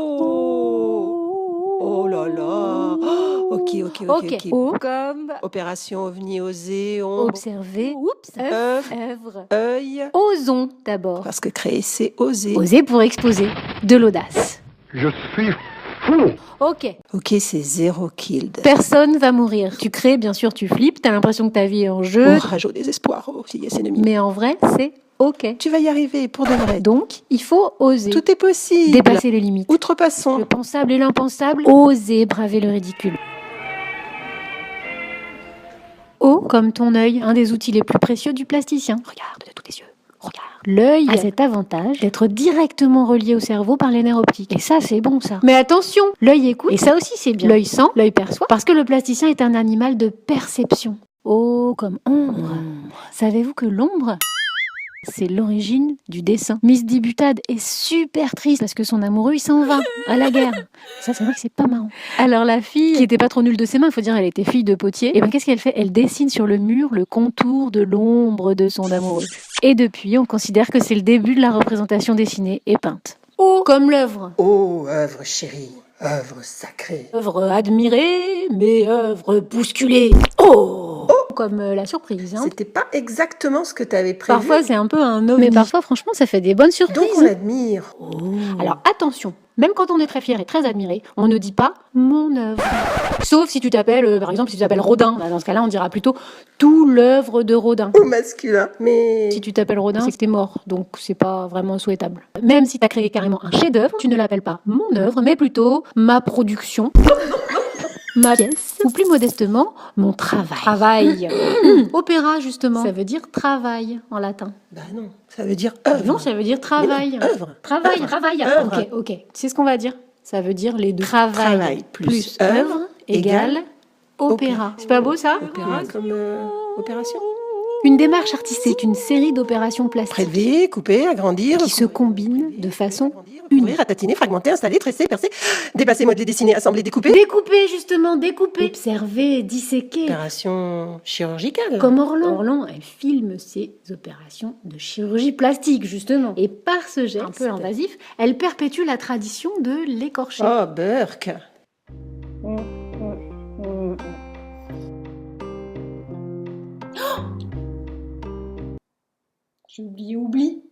Oh! Oh là là! Ok. O comme Opération OVNI, oser, ombre, observer, œuvre. œil. Osons d'abord. Parce que créer, c'est oser. Oser pour exposer. De l'audace. Je suis fou. Ok. Ok, c'est 0 killed. Personne va mourir. Tu crées, bien sûr, tu flippes, t'as l'impression que ta vie est en jeu. Orage au désespoir, oh, yes ennemi. Mais en vrai, c'est ok. Tu vas y arriver, pour de vrai. Donc, il faut oser. Tout est possible. Dépasser les limites. Outrepassons. Le pensable et l'impensable. Oser braver le ridicule. O comme ton œil, un des outils les plus précieux du plasticien. Regarde de tous tes yeux. Regarde. L'œil a cet avantage d'être directement relié au cerveau par les nerfs optiques. Et ça, c'est bon, ça. Mais attention, l'œil écoute. Et ça aussi, c'est bien. L'œil sent, l'œil perçoit. Parce que le plasticien est un animal de perception. O comme ombre. Savez-vous que l'ombre, c'est l'origine du dessin. Miss Dibutade est super triste parce que son amoureux, il s'en va à la guerre. Ça, c'est vrai que c'est pas marrant. Alors la fille, qui était pas trop nulle de ses mains, il faut dire, elle était fille de potier, et ben qu'est-ce qu'elle fait? Elle dessine sur le mur le contour de l'ombre de son amoureux. Et depuis, on considère que c'est le début de la représentation dessinée et peinte. O comme l'œuvre. Oh, œuvre chérie, œuvre sacrée. Œuvre admirée, mais œuvre bousculée. Oh, comme la surprise. Hein. C'était pas exactement ce que t'avais prévu. Parfois, c'est un peu un ovni. Mais parfois, franchement, ça fait des bonnes surprises. Donc on admire. Alors attention, même quand on est très fier et très admiré, on ne dit pas mon œuvre. Sauf si tu t'appelles, par exemple, si tu t'appelles Rodin. Bah, dans ce cas-là, on dira plutôt tout l'œuvre de Rodin. Au masculin. Mais Si tu t'appelles Rodin, c'est que t'es mort, donc c'est pas vraiment souhaitable. Même si t'as créé carrément un chef-d'œuvre, tu ne l'appelles pas mon œuvre, mais plutôt ma production. Ma pièce, ou plus modestement, mon travail. Opéra, justement, ça veut dire travail en latin. bah non, ça veut dire œuvre. Non, ça veut dire travail. Mais non, œuvre. Travail. Œuvre. Ok. C'est ce qu'on va dire. Ça veut dire les deux. Travail plus œuvre égale opéra. C'est pas beau ça? Opéra comme opération. Une démarche artistique, c'est une série d'opérations plastiques Prélever, couper, agrandir. qui se combinent de façon Ouvrir, ratatiner, fragmenter, installer, tresser, percer, dépasser, modeler, dessiner, assembler, découper. découper, justement, découper. Observer, disséquer. Opération chirurgicale. Comme Orlan. Orlan, elle filme ses opérations de chirurgie plastique, justement. Et par ce geste un peu invasif, elle perpétue la tradition de l'écorcher. Oh, Burke. J'ai oublié, oublie.